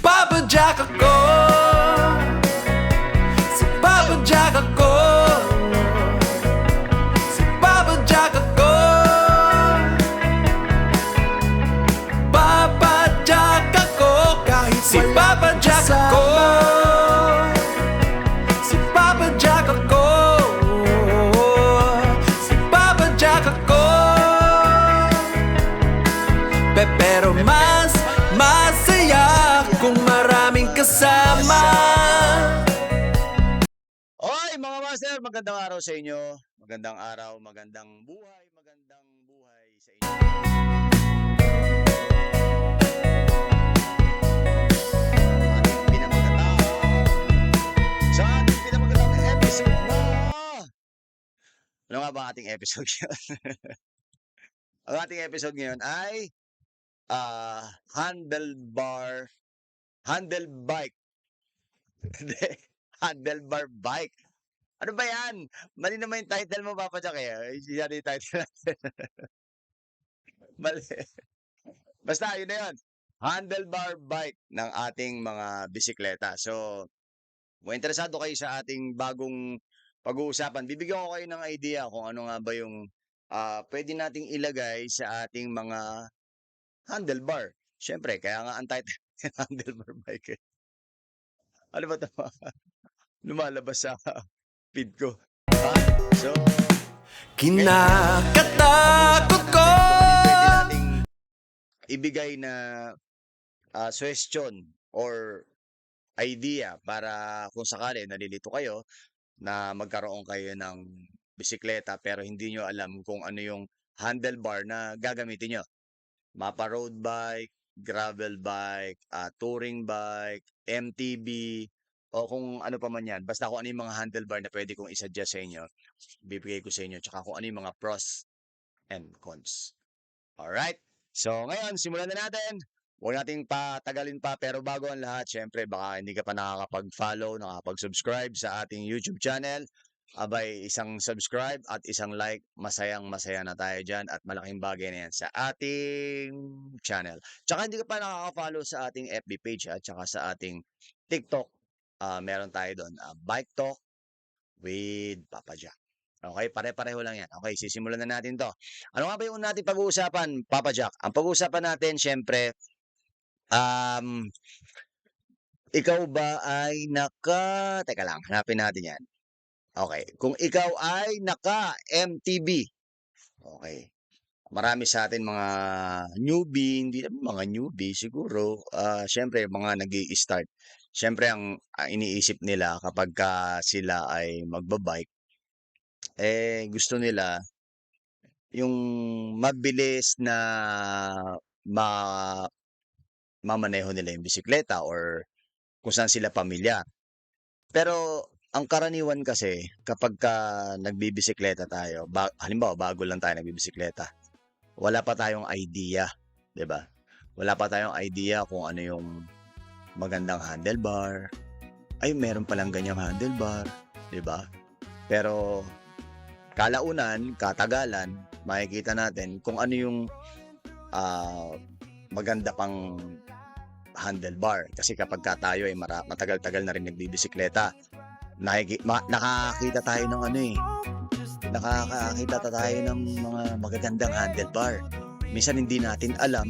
Papa Jack ako, si Papa Jack ako, si Papa Jack ako, Papa Jack ako, kahit si Papa Jack ako, si Papa Jack ako, si Papa Jack ako. Pero mas masaya kung maraming kasama. Oy, mga master, magandang araw sa inyo. Magandang araw, magandang buhay sa inyo. Ating pinamagandang sa ating pinamagandang episode na... Ano nga ba ang ating episode ngayon? Ang ating episode ngayon ay handlebar bike. Ano ba yan? Mali naman yung title mo, Papa Jack eh. Yan yung title natin. Mali. Basta, yun na yun. Handlebar bike ng ating mga bisikleta. So, kung interesado kayo sa ating bagong pag-uusapan, bibigyan ko kayo ng idea kung ano nga ba yung pwede nating ilagay sa ating mga handlebar. Siyempre, kaya nga ang title handlebar bike eh. Ano ba ito? Lumalabas sa feed ko. So, Kinakatakot ko. pwede nating ibigay na suggestion or idea para kung sakali nalilito kayo na magkaroon kayo ng bisikleta pero hindi nyo alam kung ano yung handlebar na gagamitin nyo. Mapa road bike, gravel bike, touring bike, MTB, o kung ano pa man yan. Basta kung ano yung mga handlebar na pwede kong isuggest sa inyo, bibigay ko sa inyo. Tsaka kung ano yung mga pros and cons. Alright? So, ngayon, simulan na natin. Huwag nating patagalin pa, pero bago ang lahat, syempre, baka hindi ka pa nakakapag-follow, nakakapag-subscribe sa ating YouTube channel. Abay, isang subscribe at isang like, masayang-masaya na tayo dyan at malaking bagay na yan sa ating channel. Tsaka hindi ka pa nakaka-follow sa ating FB page at tsaka sa ating TikTok. Meron tayo doon, Bike Talk with Papa Jack. Okay, pare-pareho lang yan. Okay, sisimulan na natin to. Ano nga ba yung natin pag-uusapan, Papa Jack? Ang pag-uusapan natin, syempre, ikaw ba ay Teka lang, hanapin natin yan. Okay, kung ikaw ay naka-MTB, okay, marami sa atin mga newbie, hindi naman mga newbie siguro, syempre mga nag-i-start. Syempre ang iniisip nila kapag sila ay magbabike, gusto nila yung mabilis na mamaneho nila yung bisikleta or kung saan sila pamilyar. Pero ang karaniwan kasi kapag nagbibisikleta tayo, halimbawa bago lang tayo nagbibisikleta, wala pa tayong idea, 'di ba? Wala pa tayong idea kung ano yung magandang handlebar. Ay, meron palang ganyang handlebar, 'di ba? Pero kalaunan, katagalan, makikita natin kung ano yung maganda pang handlebar. Kasi kapag tayo ay matagal-tagal na rin nagbibisikleta, nakakita tayo ng nakakakita tayo ng mga magagandang handlebar. Minsan hindi natin alam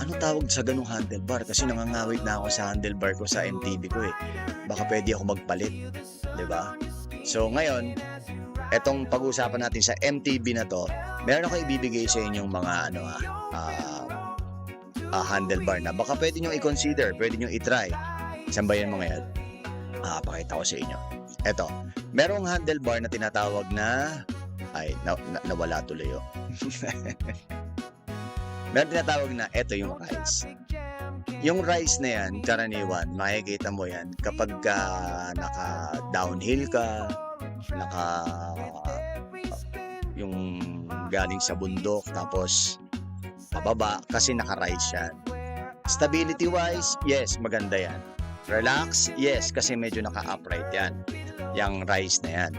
anong tawag sa ganung handlebar kasi nangangawit na ako sa handlebar ko sa MTB ko eh. Baka pwede ako magpalit, 'di ba? So ngayon, etong pag-uusapan natin sa MTB na to, meron ako ibibigay sa inyong mga handlebar na baka pwede nyo i-consider, pwede nyo i-try. Saan ba yan mga yan? Pakita ko sa inyo. Eto, merong handlebar na tinatawag na nawala tuloy yun. Meron tinatawag na eto yung rise. Yung rise na yan, karaniwan, makikita mo yan kapag naka-downhill ka, yung galing sa bundok, tapos pababa kasi naka-rise yan. Stability wise, yes, maganda yan. Relax, yes, kasi medyo naka-upright yan. Yung rise na yan.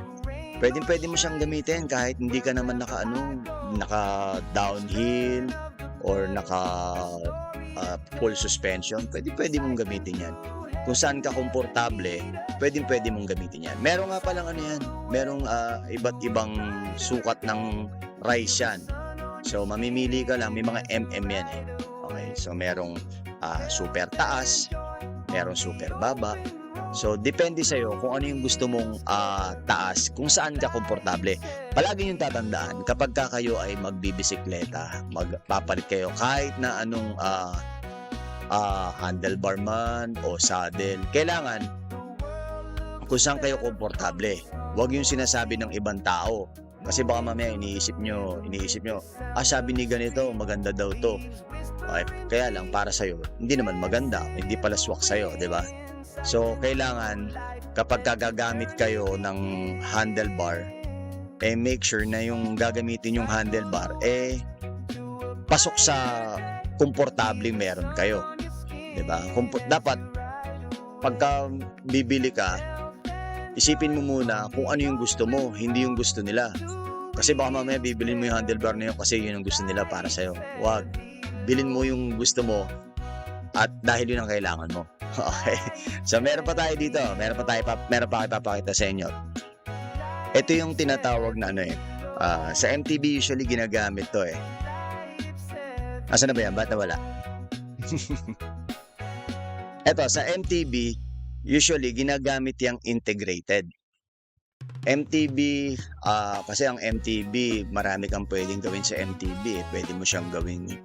Pwede mo siyang gamitin kahit hindi ka naman naka downhill or full suspension, pwede mong gamitin yan. Kung saan ka komportable, pwede mong gamitin yan. Meron nga palang ano yan, merong iba't ibang sukat ng rice yan. So, mamimili ka lang, may mga MM yan eh. Okay, so merong super taas, merong super baba. So, depende sa'yo kung ano yung gusto mong taas, kung saan ka komportable. Palagi yung tatandaan, kapag kayo ay magbibisikleta, magpapalit kayo kahit na anong handlebar man o saddle, kailangan kung saan kayo komportable. Huwag yung sinasabi ng ibang tao. Kasi baka mamaya iniisip nyo, sabi ni ganito, maganda daw to. Okay, kaya lang para sa'yo, hindi naman maganda, hindi pala swak sa'yo, di ba? So, kailangan kapag gagamit kayo ng handlebar, make sure na yung gagamitin yung handlebar, pasok sa komportable meron kayo. Diba? Dapat, pagka bibili ka, isipin mo muna kung ano yung gusto mo, hindi yung gusto nila. Kasi baka mamaya bibilin mo yung handlebar na yun kasi yun ang gusto nila para sa'yo. Wag. Bilin mo yung gusto mo at dahil yun ang kailangan mo. Okay. So meron pa tayo dito. Meron pa kayo papakita sa inyo. Ito yung tinatawag na sa MTB usually ginagamit to eh. Asa na ba yan? Ba't nawala? Ito, sa MTB usually ginagamit yung integrated. MTB, kasi ang MTB, marami kang pwedeng gawin sa MTB. Pwede mo siyang gawing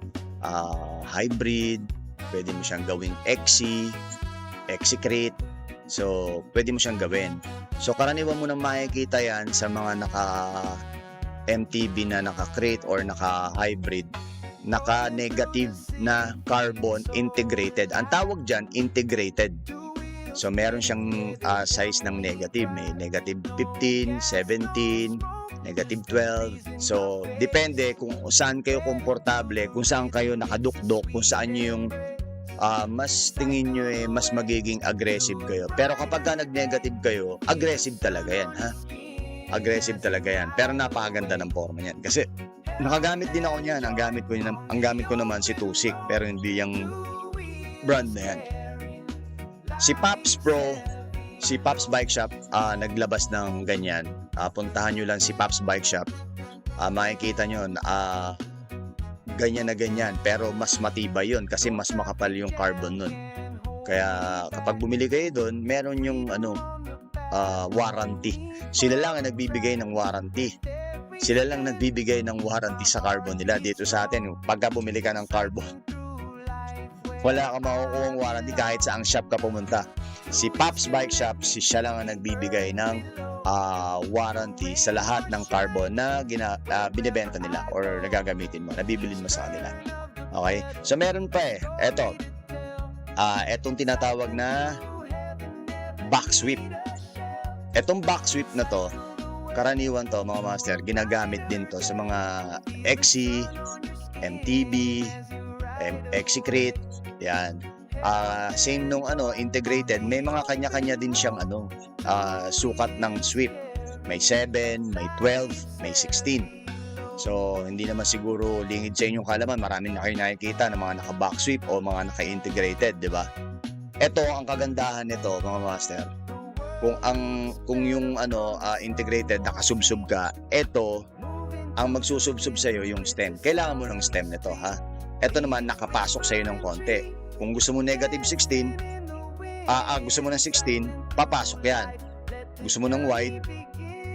hybrid, pwede mo siyang gawing XC-Crate. So, pwede mo siyang gawin. So, karaniwan mo nang makikita yan sa mga naka-MTB na naka-crate or naka-hybrid, naka-negative na carbon integrated. Ang tawag dyan, integrated. So, meron siyang size ng negative. May negative 15, 17, negative 12. So, depende kung saan kayo komportable, kung saan kayo nakadukdok, kung saan nyo yung mas tingin nyo mas magiging aggressive kayo. Pero kapag ka nag-negative kayo, aggressive talaga yan, ha? Aggressive talaga yan. Pero napakaganda ng forma niyan. Kasi, nakagamit din ako niyan. Ang gamit ko naman si Tusik, pero hindi yung brand na yan. Si Pops Bike Shop, naglabas ng ganyan. Puntahan nyo lang si Pops Bike Shop. Makikita nyo, ganyan na ganyan. Pero mas matibay yun kasi mas makapal yung carbon nun. Kaya kapag bumili kayo doon, meron yung warranty. Sila lang ang nagbibigay ng warranty. Sila lang nagbibigay ng warranty sa carbon nila. Dito sa atin, pagka bumili ka ng carbon, wala kang makukuha warranty kahit saang shop ka pumunta. Si Pops Bike Shop, siya lang ang nagbibigay ng warranty sa lahat ng carbon na binibenta nila or nagagamitin mo, nabibilin mo sa kanila. Okay? So, meron pa eh. Etong tinatawag na back sweep. Etong back sweep na to, karaniwan to mga master, ginagamit din to sa mga XC, MTB, XC-Crate, yan. Same nung integrated, may mga kanya-kanya din siyang sukat ng sweep. May 7, may 12, may 16. So, hindi naman siguro lingid sa inyong kalaman. Marami na kayo nakikita ng mga naka-back sweep o mga naka-integrated, di ba? Ito, ang kagandahan nito, mga master. Kung yung integrated, nakasubsub ka, ito, ang magsusubsub sa'yo yung stem. Kailangan mo ng stem nito, ha? Ito naman, nakapasok sa'yo ng konti. Kung gusto mo negative 16, gusto mo ng 16, papasok yan. Gusto mo ng wide,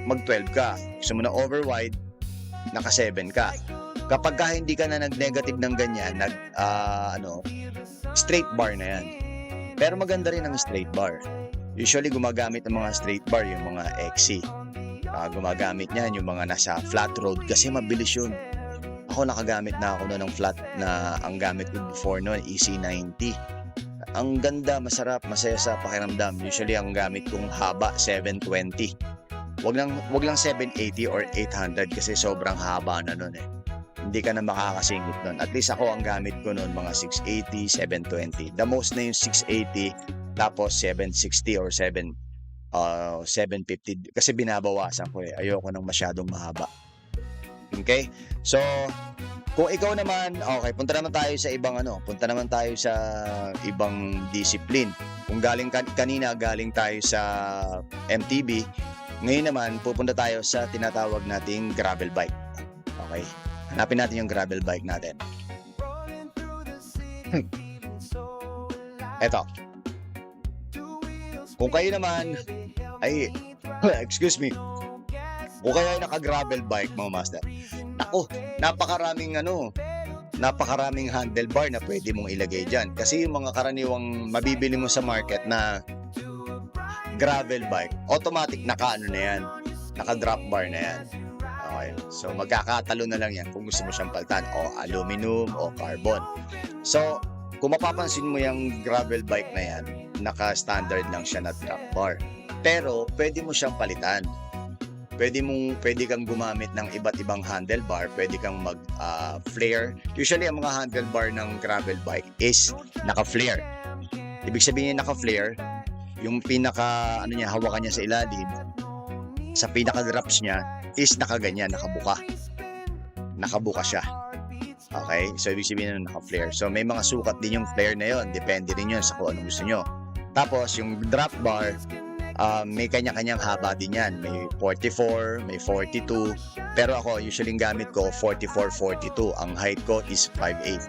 mag-12 ka. Gusto mo ng over wide, naka-7 ka. Kapag hindi ka na nag-negative ng ganyan, straight bar na yan. Pero maganda rin ang straight bar. Usually, gumagamit ng mga straight bar yung mga XC. Gumagamit niyan yung mga nasa flat road kasi mabilis yun. Ako nakagamit na ako ng flat na ang gamit ko before noon, EC90. Ang ganda, masarap, masaya sa pakiramdam. Usually ang gamit kong haba 720. Wag lang 780 or 800 kasi sobrang haba na noon eh. Hindi ka na makakasingit noon. At least ako ang gamit ko noon mga 680, 720. The most na yung 680 tapos 760 or 750 kasi binabawasan ko eh. Ayoko nang masyadong mahaba. Okay? So, Kung ikaw naman, okay, punta naman tayo sa ibang punta naman tayo sa ibang discipline. Kung kanina galing tayo sa MTB, ngayon naman pupunta tayo sa tinatawag nating gravel bike. Okay? Hanapin natin yung gravel bike natin. Eto. Kung kayo naman ay excuse me. Kung kayo ay naka-gravel bike, mga master. Naku, napakaraming handlebar na pwede mong ilagay diyan. Kasi yung mga karaniwang mabibili mo sa market na gravel bike, automatic na yan. Naka-drop bar na yan. Okay. So magkakatalo na lang yan kung gusto mo siyang palitan o aluminum o carbon. So kung mapapansin mo yung gravel bike na yan, naka-standard lang siya na drop bar. Pero pwede mo siyang palitan. Pwede kang gumamit ng iba't ibang handlebar, pwede kang flare. Usually ang mga handlebar ng gravel bike is naka-flare. Ibig sabihin naka-flare, yung pinaka hawakan niya sa ilalim, sa pinaka drops niya is nakaganyan, nakabuka. Nakabuka siya. Okay? So ibig sabihin naka-flare. So may mga sukat din yung flare na yon, depende rin yun sa kung ano gusto nyo. Tapos yung drop bar, may kanya-kanyang haba din yan. May 44, may 42. Pero ako, usually gamit ko 44-42. Ang height ko is 5'8".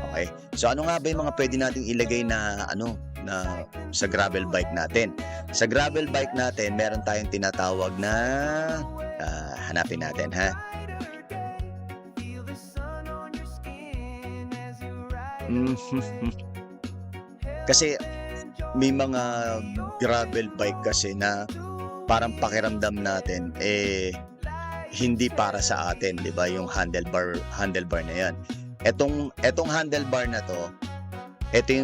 Okay? So ano nga ba yung mga pwede nating ilagay na na sa gravel bike natin? Sa gravel bike natin, meron tayong tinatawag na hanapin natin, ha? Kasi may mga gravel bike kasi na parang pakiramdam natin hindi para sa atin, 'di ba? Yung handlebar na 'yan. Etong handlebar na to, ito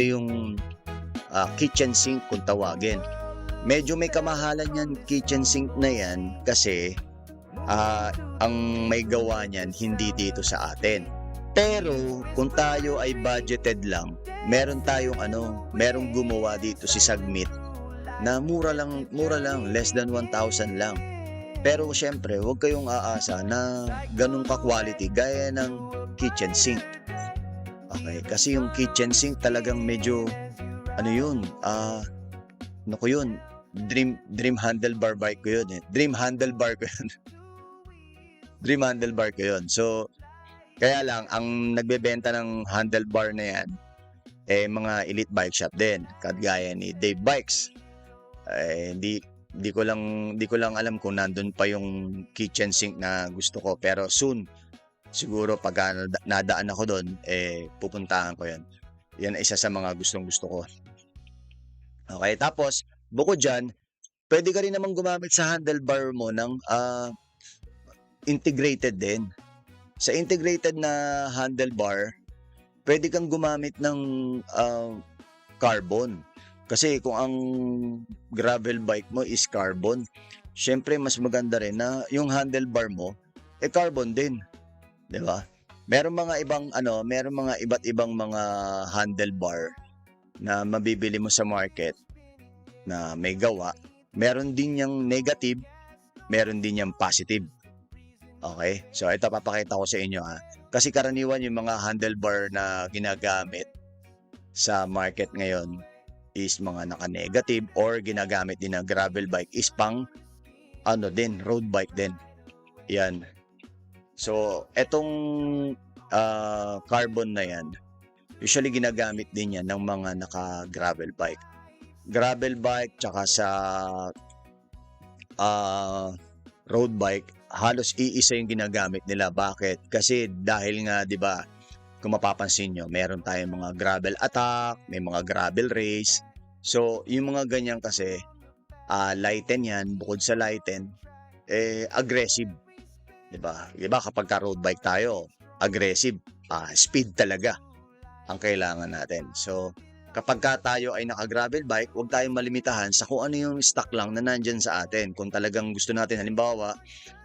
yung kitchen sink kung tawagin. Medyo may kamahalan yan kitchen sink na 'yan kasi ang may gawa niyan hindi dito sa atin. Pero kung tayo ay budgeted lang, merong gumawa dito si Sagmit na mura lang, less than 1,000 lang. Pero syempre, huwag kayong aasa na ganun ka-quality gaya ng kitchen sink. Okay, kasi yung kitchen sink talagang medyo dream handlebar bike ko yun. Dream handlebar ko yun. So kaya lang, ang nagbebenta ng handlebar na yan, mga elite bike shop din, kagaya ni Dave Bikes. Di ko lang alam kung nandun pa yung kitchen sink na gusto ko, pero soon, siguro pag nadaan ako doon, pupuntahan ko yan. Yan isa sa mga gustong-gusto ko. Okay, tapos, bukod dyan, pwede ka rin naman gumamit sa handlebar mo ng integrated din. Sa integrated na handlebar, pwede kang gumamit ng carbon. Kasi kung ang gravel bike mo is carbon, syempre mas maganda rin na yung handlebar mo carbon din, 'di ba? Meron mga iba't ibang mga handlebar na mabibili mo sa market na may gawa. Meron din yung negative, meron din yung positive. Okay? So, ito papakita ko sa inyo, ha. Kasi karaniwan yung mga handlebar na ginagamit sa market ngayon is mga naka-negative or ginagamit din ng gravel bike is pang road bike din. Yan. So, etong carbon na yan, usually ginagamit din yan ng mga naka-gravel bike. Gravel bike tsaka sa road bike, halos iisa yung ginagamit nila. Bakit? Kasi dahil nga, 'di ba, kung mapapansin nyo, meron tayong mga gravel attack, may mga gravel race. So, yung mga ganyan kasi, lighten yan, bukod sa lighten, aggressive. 'Di ba? 'Di ba kapag road bike tayo, aggressive, speed talaga ang kailangan natin. So, kapag tayo ay naka-gravel bike, huwag tayong malimitahan sa kung ano yung stock lang na nandyan sa atin. Kung talagang gusto natin, halimbawa,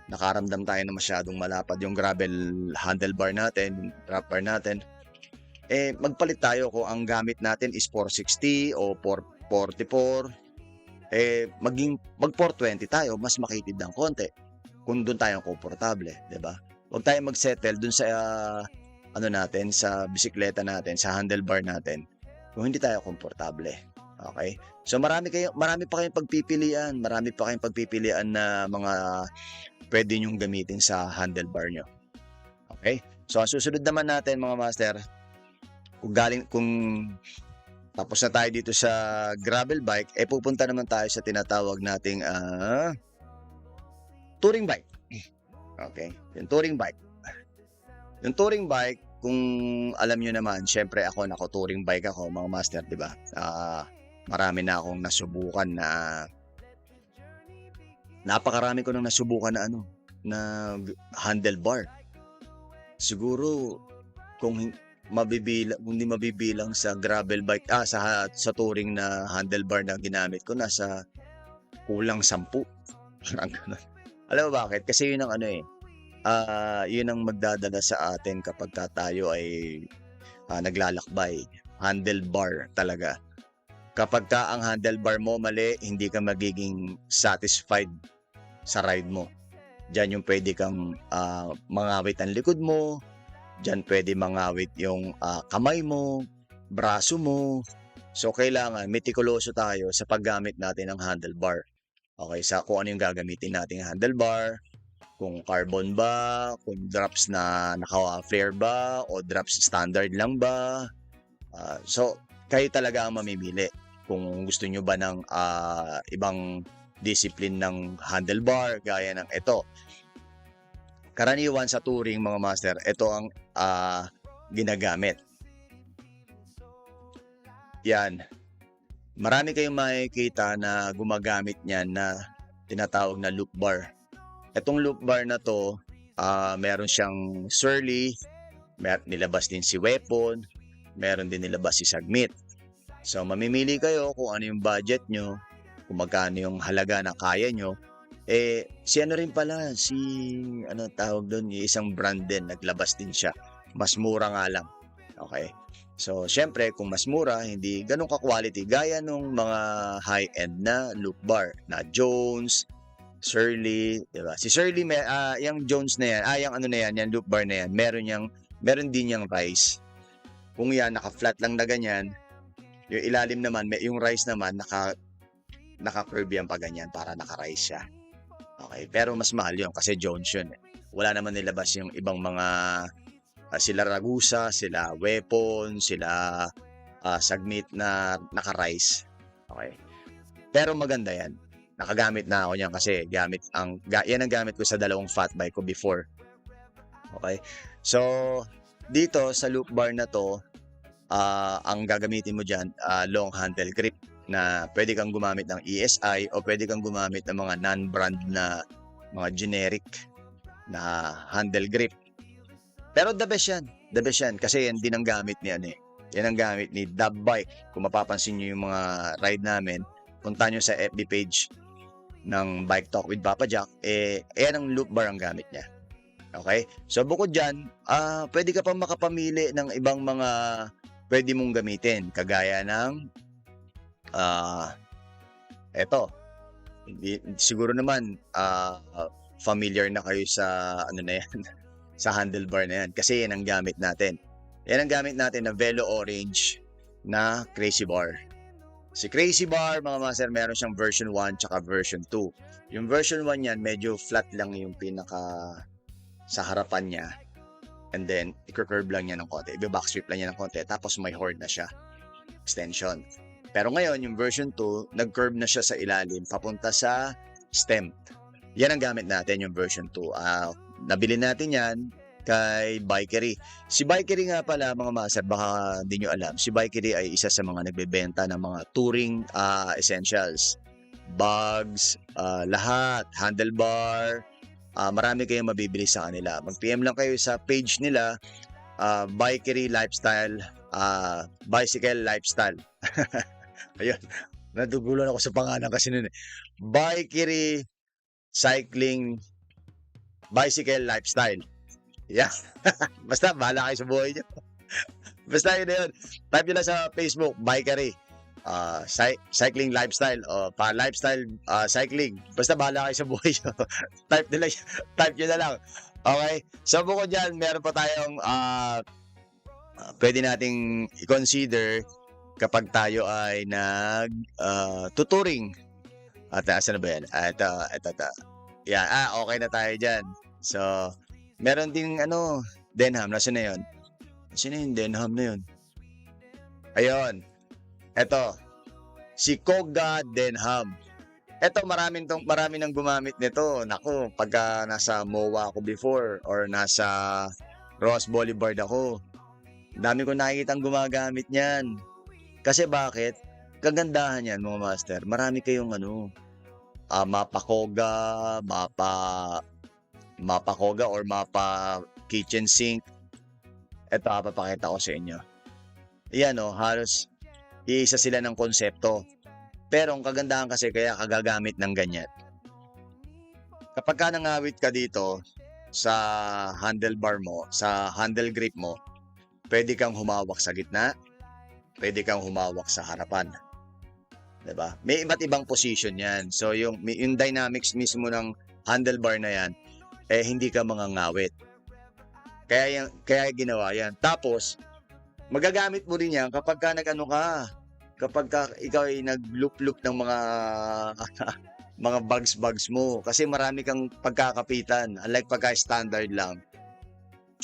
nakaramdam tayo na masyadong malapad yung gravel handlebar natin, drop bar natin, magpalit tayo kung ang gamit natin is 460 o 444, mag 420 tayo, mas makitid ng konti kung doon tayo komportable, 'di ba? Huwag tayong mag-settle dun sa ano natin, sa bisikleta natin, sa handlebar natin kung hindi tayo komportable. Okay? So marami pa kayong pagpipilian, na mga pwede nyong gamitin sa handlebar nyo. Okay? So ang susunod naman natin mga master, kung tapos na tayo dito sa gravel bike, pupunta naman tayo sa tinatawag nating touring bike. Okay? Yung touring bike. Yung touring bike, kung alam nyo naman, syempre ako touring bike ako mga master, di ba? Marami na akong nasubukan na napakarami ko nang nasubukan na handlebar. Siguro kung hindi mabibilang sa gravel bike, sa touring na handlebar na ginamit ko, nasa kulang 10. Parang ganun. Alam mo bakit? Kasi yun ang yun ang magdadala sa atin kapag tayo ay naglalakbay. Handlebar talaga. Kapag ang handlebar mo mali, hindi ka magiging satisfied sa ride mo. Diyan yung pwede kang mangawit ang likod mo, diyan pwede mangawit yung kamay mo, braso mo. So kailangan metikuloso tayo sa paggamit natin ng handlebar. Okay, sa kung ano yung gagamitin nating handlebar, kung carbon ba, kung drops na naka-flare ba, o drops standard lang ba. So kayo talaga ang mamimili kung gusto nyo ba ng ibang discipline ng handlebar gaya ng ito. Karaniwan sa touring mga master, ito ang ginagamit. Yan. Marami kayong makikita na gumagamit niyan na tinatawag na loop bar. Itong loop bar na to, meron siyang Surly, nilabas din si Weapon, meron din nilabas si Sagmit. So mamimili kayo kung ano yung budget nyo, kung magkano yung halaga na kaya nyo. Si rin pala, tawag doon, yung isang brand din, naglabas din siya. Mas mura nga lang. Okay? So, syempre, kung mas mura, hindi ganun ka-quality gaya nung mga high-end na loop bar na Jones, Surly, diba? Si Surly, yung Jones na yan, yung loop bar na yan, meron din yung rise. Kung yan, naka-flat lang na ganyan, yung ilalim naman, yung rise naman, naka-curve yan pa ganyan para naka-rise siya. Okay, pero mas mahal yun kasi Jones yun. Wala naman nilabas yung ibang mga sila Ragusa, sila Weapon, sila Sagmit na naka-rise. Okay. Pero maganda yan. Nakagamit na ako niyan kasi yan ang gamit ko sa dalawang fat bike ko before. Okay. So, dito sa loop bar na to, ang gagamitin mo dyan, long handle grip na pwede kang gumamit ng ESI o pwede kang gumamit ng mga non-brand na mga generic na handle grip. Pero the best yan kasi yan din ang gamit ni yan ang gamit ni Dub Bike. Kung mapapansin nyo yung mga ride namin, punta nyo sa FB page ng Bike Talk with Papa Jack, yan ang loop bar ang gamit niya. Okay? So bukod dyan, pwede ka pa makapamili ng ibang mga pwede mong gamitin, kagaya ng eto. Siguro naman familiar na kayo sa na yan, sa handlebar na yan kasi yan ang gamit natin. Yan ang gamit natin na Velo Orange na Crazy Bar. Si Crazy Bar, mga master, meron siyang version 1 tsaka version 2. Yung version 1 yan, medyo flat lang yung pinaka sa harapan niya. And then, i-curve lang niya ng konti. I-backstrip lang niya ng konti. Tapos may horn na siya. Extension. Pero ngayon, yung version 2, nag-curve na siya sa ilalim, papunta sa stem. Yan ang gamit natin, yung version 2. Nabili natin yan kay Bikery. Si Bikery nga pala, mga master, baka hindi nyo alam, si Bikery ay isa sa mga nagbebenta ng mga touring essentials. Bags, lahat, handlebar, marami kayong mabibili sa kanila. Mag-PM lang kayo sa page nila, Bikery Lifestyle, Bicycle Lifestyle. Ayun, nadugulan ako sa pangalan kasi nun. Bikery Cycling Bicycle Lifestyle. Yeah. Basta, bahala kayo sa buhay niyo. Basta yun na yun. Type nyo lang sa Facebook, Bikery. cycling lifestyle o pa lifestyle cycling. Basta bahala kayo sa buhay nyo. Type nyo na lang. Okay? So bukod dyan, meron pa tayong pwede nating i-consider kapag tayo ay tuturing. At asan na ba yan? Yan, okay na tayo dyan. So, meron din Denham. Nasaan na yun? Nasaan na yung Denham na yun? Ayun. Eto. Si Koga Denham. Eto, marami nang gumamit nito. Naku, pagka nasa MOA ako before or nasa Ross Boulevard ako, dami ko nakikitang gumagamit niyan. Kasi bakit? Kagandahan yan, mga master. Marami kayong mapa Koga, mapa Koga or mapa kitchen sink. Ito, papakita ko sa inyo. Yan halos iisa sila ng konsepto. Pero ang kagandahan kasi kaya kagagamit ng ganyan. Kapag ka nangawit ka dito sa handlebar mo, sa handle grip mo, pwede kang humawak sa gitna, pwede kang humawak sa harapan. 'Di ba? May iba't ibang position 'yan. So yung dynamics mismo ng handlebar na 'yan hindi ka mangangawit. Kaya ginawa 'yan. Tapos magagamit mo rin 'yan kapag ka kapag ka ikaw ay nag-loop ng mga mga bags mo kasi marami kang pagkakapitan. Unlike pagka standard lang.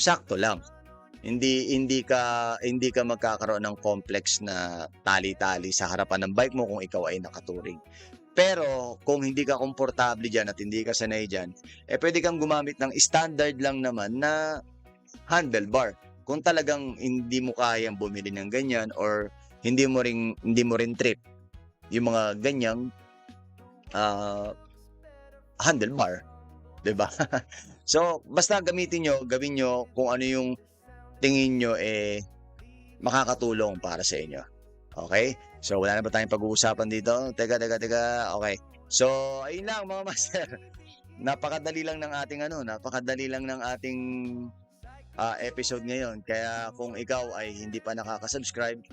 Sakto lang. Hindi ka magkakaroon ng complex na tali-tali sa harapan ng bike mo kung ikaw ay nakaturing. Pero kung hindi ka komportable diyan at hindi ka sanay diyan, pwede kang gumamit ng standard lang naman na handlebar. Kung talagang hindi mo kayang bumili ng ganyan or hindi mo rin trip yung mga ganyang handlebar, 'di ba? So, basta gawin nyo kung ano yung tingin nyo makakatulong para sa inyo. Okay? So, wala na ba tayong pag-uusapan dito? Teka. Okay. So, ayun lang mga master. Napakadali lang ng ating episode ngayon. Kaya kung ikaw ay hindi pa nakaka-subscribe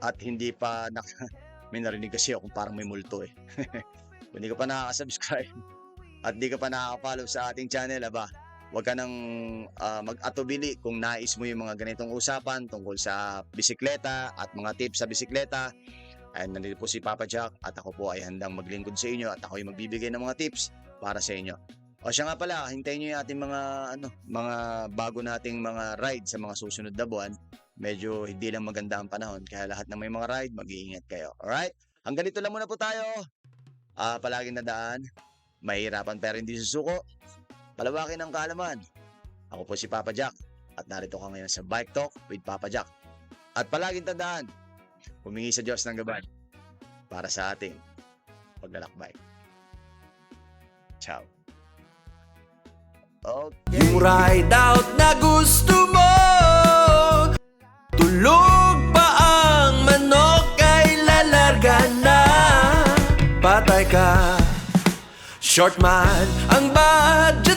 at hindi pa may narinig kasi ako parang may multo Kung hindi ka pa nakaka-subscribe at di ka pa nakaka-follow sa ating channel, huwag ka nang mag-atubili kung nais mo yung mga ganitong usapan tungkol sa bisikleta at mga tips sa bisikleta. And nandito po si Papa Jack at ako po ay handang maglingkod sa inyo at ako ay magbibigay ng mga tips para sa inyo. O siya nga pala, hintayin nyo yung ating mga bago nating mga ride sa mga susunod na buwan. Medyo hindi lang maganda ang panahon kaya lahat ng may mga ride, mag-iingat kayo. Alright? Hanggang dito lang muna po tayo. Palaging nadaan. Mahirapan pero hindi susuko. Palawakin ang kaalaman. Ako po si Papa Jack at narito ka ngayon sa Bike Talk with Papa Jack. At palaging tandaan, humingi sa Diyos ng gabay para sa ating paglalakbay. Ciao. Okay. Yung ride out na gusto mo, tulog pa ang manok ay lalarga na. Patay ka, short man ang budget.